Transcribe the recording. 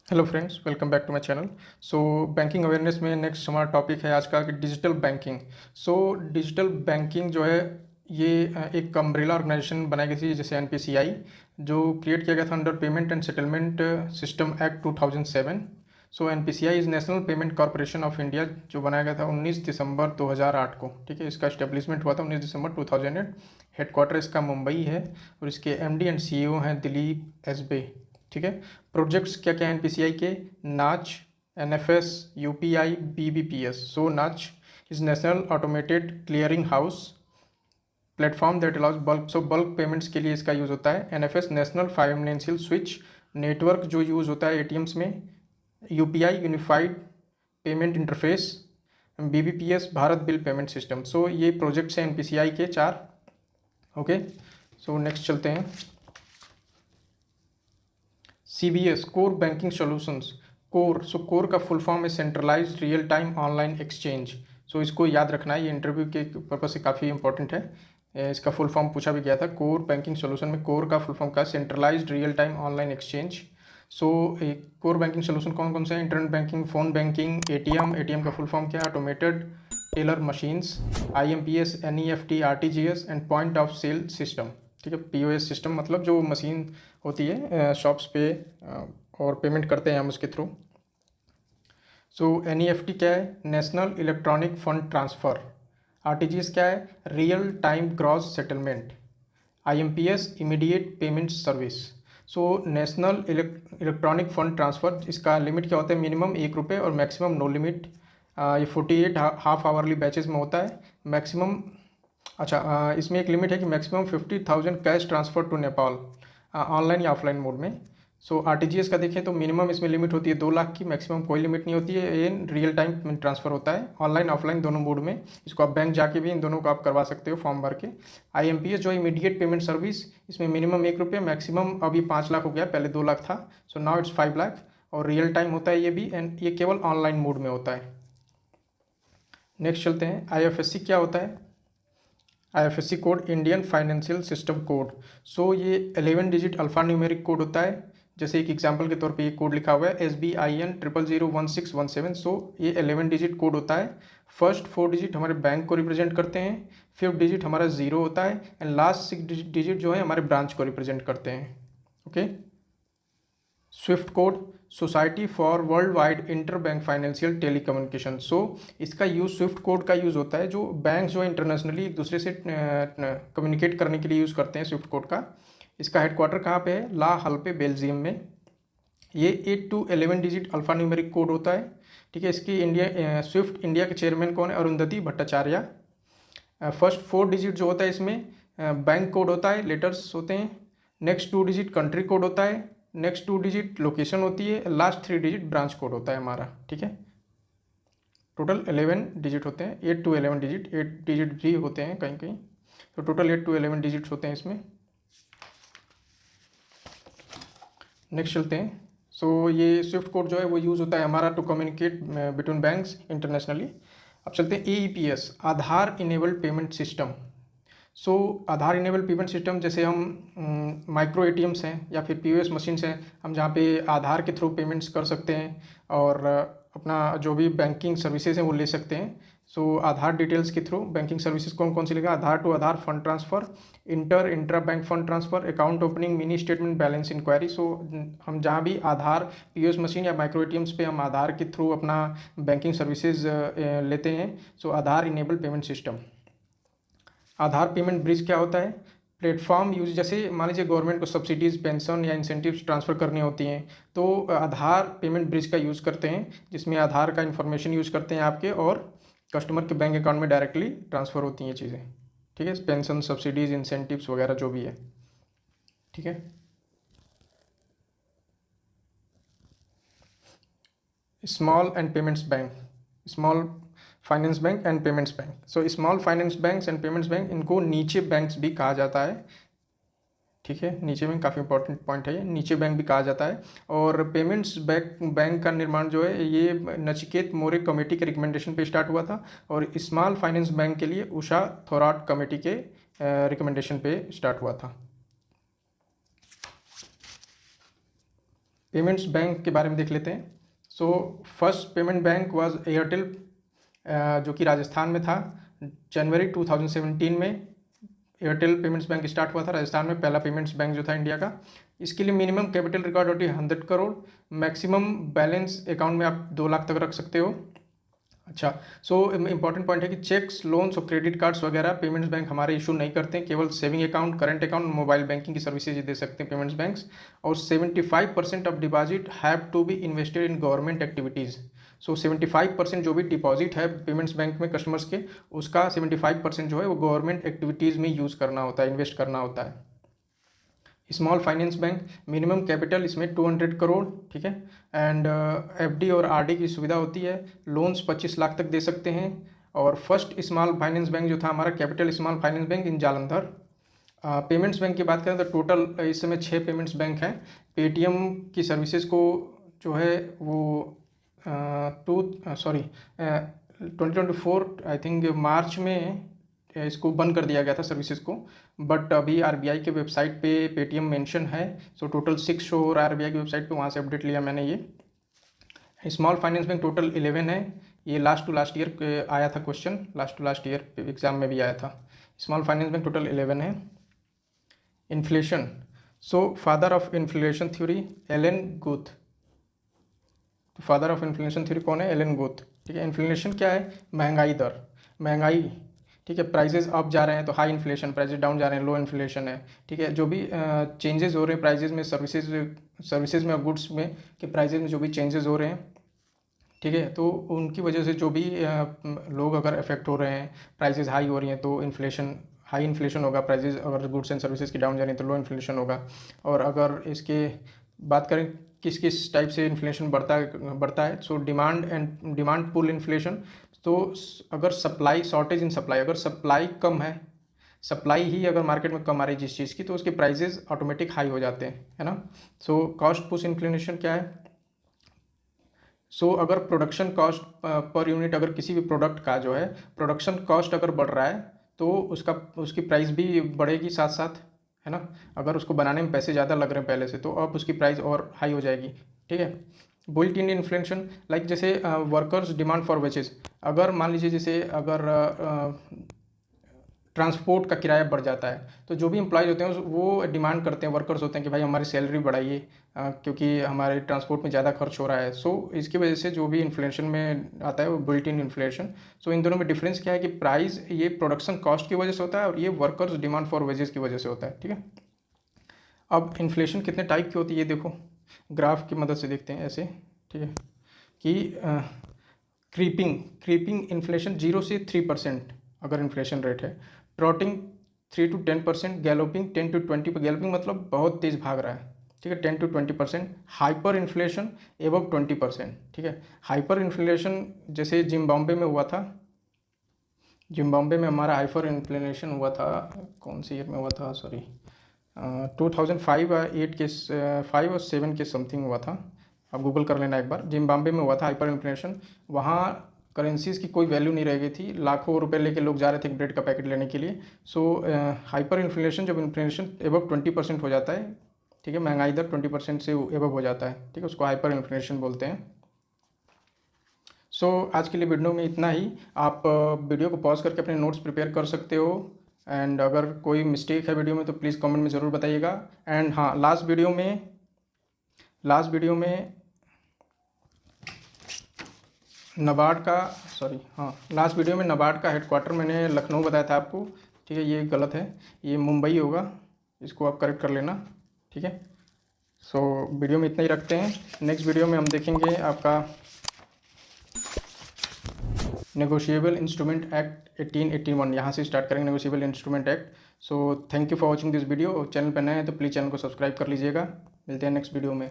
Hello friends, welcome back to my channel. So banking awareness में next हमारा topic है आज का कि digital banking. So digital banking जो है ये एक अम्ब्रेला ऑर्गेनाइजेशन बनाई गई थी जैसे एनपीसीआई, जो क्रिएट किया गया था under payment and settlement system act 2007। So NPCI is national payment corporation of India, जो बनाया गया था 19 दिसंबर 2008 को। ठीक है, इसका इस्टेब्लिशमेंट हुआ था 19 दिसंबर 2008। हेडक्वार्टर इसका मुंबई है और इसके एमडी एंड सीईओ हैं दिलीप एसबे। ठीक है, प्रोजेक्ट्स क्या क्या हैं एनपीसीआई के? नाच, NFS, UPI, BBPS. So NACH is national automated clearing house platform that allows bulk, so bulk payments के लिए इसका यूज़ होता है। NFS national financial switch network जो यूज़ होता है एटीएम्स में। UPI unified payment interface. BBPS Bharat bill payment system. So ये प्रोजेक्ट्स हैं एनपीसीआई के 4। ओके, सो नेक्स्ट चलते हैं। CBS core banking solutions. Core, so core का फुल फॉर्म है centralised real time online exchange. So इसको याद रखना है, ये इंटरव्यू के पर्पज से काफ़ी इंपॉर्टेंट है। इसका फुल फॉर्म पूछा भी गया था। कोर बैंकिंग सॉल्यूशन में कोर का फुल फॉर्म का centralised real time online exchange. So core banking solution कौन कौन से हैं? Internet banking, phone banking, ATM. ATM का फुल फॉर्म क्या है? Automated teller machines, IMPS, NEFT, RTGS and point of sale system. ठीक है, पीओएस सिस्टम मतलब जो मशीन होती है शॉप्स पे और पेमेंट करते हैं हम उसके थ्रू। सो एनईएफटी क्या है? National electronic fund transfer. RTGS क्या है? Real time gross settlement. IMPS immediate payment service. So national electronic fund transfer, इसका लिमिट क्या होता है? मिनिमम ₹1 और मैक्सिमम नो लिमिट। ये 48 हाफ आवरली बैचेस में होता है। मैक्सिमम, अच्छा, इसमें एक लिमिट है कि maximum 50,000 cash transfer to Nepal, online या ऑफलाइन मोड में। सो आरटीजीएस का देखें तो मिनिमम इसमें लिमिट होती है 2 लाख की, मैक्सिमम कोई लिमिट नहीं होती है। ये रियल टाइम ट्रांसफ़र होता है ऑनलाइन ऑफलाइन दोनों मोड में। इसको आप बैंक जाके भी इन दोनों को आप करवा सकते हो फॉर्म भर के। आईएमपीएस जो इमीडिएट पेमेंट सर्विस, इसमें मिनिमम ₹1, मैक्सिमम अभी 5 लाख हो गया, पहले 2 लाख था। सो नाउ इट्स 5 लाख और रियल टाइम होता है ये भी, एंड ये केवल ऑनलाइन मोड में होता है। नेक्स्ट चलते हैं, आईएफएससी क्या होता है? IFSC code Indian financial system code. So ये 11 डिजिट अल्फा न्यूमेरिक कोड होता है। जैसे एक एग्जांपल के तौर पे ये कोड लिखा हुआ है SBIN 0001617। सो ये 11 डिजिट कोड होता है। फर्स्ट 4 डिजिट हमारे बैंक को रिप्रेजेंट करते हैं, 5th डिजिट हमारा 0 होता है, एंड लास्ट 6 डिजिट जो है हमारे ब्रांच को रिप्रेजेंट करते हैं। Okay, SWIFT code society for world wide inter bank financial telecommunication. So इसका यूज़, स्विफ्ट कोड का यूज़ होता है जो बैंक जो है इंटरनेशनली एक दूसरे से कम्युनिकेट करने के लिए यूज़ करते हैं स्विफ्ट कोड का। इसका हेडक्वार्टर कहाँ पे है? ला हल पे, बेल्जियम में। ये 8 to 11 digit alpha numeric code होता है। ठीक है, इसकी इंडिया स्विफ्ट इंडिया के चेयरमैन कौन है? अरुंधति भट्टाचार्य। फर्स्ट 4 डिजिट जो होता है इसमें बैंक कोड होता है, लेटर्स होते हैं। नेक्स्ट 2 डिजिट कंट्री कोड होता है। नेक्स्ट 2 डिजिट लोकेशन होती है। लास्ट 3 डिजिट ब्रांच कोड होता है हमारा। ठीक है, टोटल 11 डिजिट होते हैं, 8 to 11 डिजिट, 8 डिजिट भी होते हैं कहीं कहीं। तो टोटल 8 to 11 डिजिट्स होते हैं इसमें। नेक्स्ट चलते हैं। सो ये स्विफ्ट कोड जो है वो यूज़ होता है हमारा to communicate between banks internationally. अब चलते हैं AEPS, Aadhaar enabled payment system. So Aadhaar enable payment system, जैसे हम माइक्रो एटीएम्स हैं या फिर पीओएस मशीन्स हैं, हम जहाँ पे आधार के थ्रू पेमेंट्स कर सकते हैं और अपना जो भी बैंकिंग सर्विसेज हैं वो ले सकते हैं। सो आधार डिटेल्स के थ्रू बैंकिंग सर्विसेज कौन कौन सी लेगा? Aadhaar to Aadhaar fund transfer, intra bank fund transfer, account opening, mini statement balance inquiry. So हम जहाँ भी आधार पीओएस मशीन या माइक्रो एटीएम्स पे हम आधार के थ्रू अपना बैंकिंग सर्विसेज लेते हैं। So Aadhaar enable payment system. आधार पेमेंट ब्रिज क्या होता है? प्लेटफॉर्म यूज, जैसे मान लीजिए गवर्नमेंट को सब्सिडीज़, पेंशन या इंसेंटिव्स ट्रांसफ़र करनी होती हैं तो आधार पेमेंट ब्रिज का यूज़ करते हैं, जिसमें आधार का इन्फॉर्मेशन यूज़ करते हैं आपके और कस्टमर के बैंक अकाउंट में डायरेक्टली ट्रांसफ़र होती हैं चीज़ें। ठीक है, पेंशन, सब्सिडीज़, इंसेंटिव्स वगैरह जो भी है। ठीक है, small and payments bank, small finance bank and payments bank. So small finance banks and payments bank, इनको नीचे बैंक्स भी कहा जाता है। ठीक है, नीचे बैंक काफ़ी इंपॉर्टेंट पॉइंट है, ये नीचे बैंक भी कहा जाता है। और पेमेंट्स बैंक का निर्माण जो है ये नचिकेत मोरे कमेटी के रिकमेंडेशन पे स्टार्ट हुआ था और स्मॉल फाइनेंस बैंक के लिए उषा थोराट कमेटी के रिकमेंडेशन पे स्टार्ट हुआ था। पेमेंट्स बैंक के बारे में देख लेते हैं। So first payment bank was Airtel, जो कि राजस्थान में था। जनवरी 2017 में एयरटेल पेमेंट्स बैंक स्टार्ट हुआ था राजस्थान में, पहला पेमेंट्स बैंक जो था इंडिया का। इसके लिए मिनिमम कैपिटल रिक्वायर्ड होती है 100 करोड़। मैक्सिमम बैलेंस अकाउंट में आप 2 लाख तक रख सकते हो। अच्छा, सो इम्पॉर्टेंट पॉइंट है कि चेक्स, लोन्स और क्रेडिट कार्ड्स वगैरह पेमेंट्स बैंक हमारे इशू नहीं करते हैं, केवल saving account, current account, mobile banking की सर्विसेज दे सकते हैं पेमेंट्स बैंक्स। और 75% of deposit have to be invested in government activities. So 75% जो भी डिपॉजिट है पेमेंट्स बैंक में कस्टमर्स के, उसका 75% जो है वो गवर्नमेंट एक्टिविटीज़ में यूज़ करना होता है, इन्वेस्ट करना होता है। Small finance bank, minimum capital इसमें 200 करोड़, ठीक है। एंड एफडी और आरडी की सुविधा होती है। लोन्स 25 लाख तक दे सकते हैं। और फर्स्ट स्मॉल फाइनेंस बैंक जो था हमारा, कैपिटल स्मॉल फाइनेंस बैंक इन जालंधर। पेमेंट्स बैंक की बात करें तो टोटल इस समय 6 पेमेंट्स बैंक हैं। पेटीएम की सर्विसेज को जो है वो 2024 आई थिंक मार्च में इसको बंद कर दिया गया था सर्विसेज को, बट अभी आरबीआई के वेबसाइट पे पेटीएम मेंशन है। सो टोटल 6 शो हो रहा है आरबीआई की वेबसाइट पे, वहाँ से अपडेट लिया मैंने ये। स्मॉल फाइनेंस बैंक टोटल 11 है। ये लास्ट टू लास्ट ईयर आया था question, last to last year exam में भी आया था। स्मॉल फाइनेंस बैंक टोटल 11 है। Inflation, so father of inflation theory Elon Guth. तो फादर ऑफ इन्फ्लेशन थ्योरी कौन है? एलन गुथ, ठीक है। इन्फ्लेशन क्या है? महंगाई दर, महंगाई, ठीक है। प्राइजेज अप जा रहे हैं तो हाई इन्फ्लेशन, प्राइजेज डाउन जा रहे हैं लो इन्फ्लेशन है, ठीक है। जो भी चेंजेस हो रहे हैं प्राइजेज में, सर्विसेज में और गुड्स में के प्राइजेज में जो भी चेंजेस हो रहे हैं, ठीक है, तो उनकी वजह से जो भी लोग अगर इफेक्ट हो रहे हैं, प्राइजेज हाई हो रही हैं तो इन्फ्लेशन, हाई इन्फ्लेशन होगा। प्राइजेज अगर गुड्स एंड सर्विसेज की डाउन जा रही हैं तो लो इन्फ्लेशन होगा। और अगर इसके बात करें किस किस टाइप से इन्फ्लेशन बढ़ता है, सो डिमांड पुल इन्फ्लेशन। तो अगर सप्लाई, शॉर्टेज इन सप्लाई, अगर सप्लाई कम है, सप्लाई ही अगर मार्केट में कम आ रही है जिस चीज़ की, तो उसके प्राइजेज ऑटोमेटिक हाई हो जाते हैं, है ना। सो कॉस्ट पुश इन्फ्लेशन क्या है? सो अगर प्रोडक्शन कॉस्ट पर यूनिट, अगर किसी भी प्रोडक्ट का जो है प्रोडक्शन कॉस्ट अगर बढ़ रहा है तो उसकी प्राइस भी बढ़ेगी साथ साथ, है ना। अगर उसको बनाने में पैसे ज़्यादा लग रहे हैं पहले से, तो अब उसकी प्राइस और हाई हो जाएगी, ठीक है। बुल्ट इन इन्फ्लेशन, लाइक जैसे वर्कर्स डिमांड फॉर वेजेस, अगर मान लीजिए जैसे अगर ट्रांसपोर्ट का किराया बढ़ जाता है तो जो भी एम्प्लॉयज़ होते हैं वो डिमांड करते हैं, वर्कर्स होते हैं कि भाई हमारी सैलरी बढ़ाइए, क्योंकि हमारे ट्रांसपोर्ट में ज़्यादा खर्च हो रहा है। सो इसकी वजह से जो भी इन्फ्लेशन में आता है वो बिल्ट इन इन्फ्लेशन। सो इन दोनों में डिफरेंस क्या है कि प्राइस ये प्रोडक्शन कॉस्ट की वजह से होता है और ये वर्कर्स डिमांड फॉर वेजेस की वजह से होता है, ठीक है। अब इन्फ्लेशन कितने टाइप की होती है ये देखो, ग्राफ की मदद से देखते हैं ऐसे, ठीक है, कि क्रीपिंग इन्फ्लेशन 0 से 3% अगर इन्फ्लेशन रेट है, trotting 3 to 10%, galloping 10 to 20%, galloping मतलब बहुत तेज़ भाग रहा है, ठीक है, 10 to 20%, हाइपर इन्फ्लेशन एबव 20%, ठीक है। हाइपर इन्फ्लेशन जैसे जिम्बाब्वे में हुआ था, जिम्बाब्वे में हमारा हाइपर इन्फ्लेशन हुआ था, कौन सी ईयर में हुआ था, सॉरी 2005 8 के 5 और 7 के समथिंग हुआ था, आप गूगल कर लेना एक बार। जिम्बाब्वे में हुआ था हाइपर इन्फ्लेशन, वहाँ करेंसीज़ की कोई वैल्यू नहीं रह गई थी, लाखों रुपए लेके लोग जा रहे थे ब्रेड का पैकेट लेने के लिए। सो हाइपर इन्फ्लेशन, जब इन्फ्लेशन एबव 20% हो जाता है, ठीक है, महंगाई दर 20% से एबव हो जाता है, ठीक है, उसको हाइपर इन्फ्लेशन बोलते हैं। सो आज के लिए वीडियो में इतना ही। आप वीडियो को पॉज करके अपने नोट्स प्रिपेयर कर सकते हो, एंड अगर कोई मिस्टेक है वीडियो में तो प्लीज़ कमेंट में ज़रूर बताइएगा। एंड हाँ, लास्ट वीडियो में नबार्ड का, लास्ट वीडियो में नबार्ड का हेडक्वार्टर मैंने लखनऊ बताया था आपको, ठीक है, ये गलत है, ये मुंबई होगा, इसको आप करेक्ट कर लेना, ठीक है। सो वीडियो में इतना ही रखते हैं। नेक्स्ट वीडियो में हम देखेंगे आपका नेगोशिएबल इंस्ट्रूमेंट एक्ट 1881, यहाँ से स्टार्ट करेंगे negotiable instrument act. So thank you for watching this video. Channel पर नए हैं तो प्लीज़ चैनल को सब्सक्राइब कर लीजिएगा। मिलते हैं नेक्स्ट वीडियो में।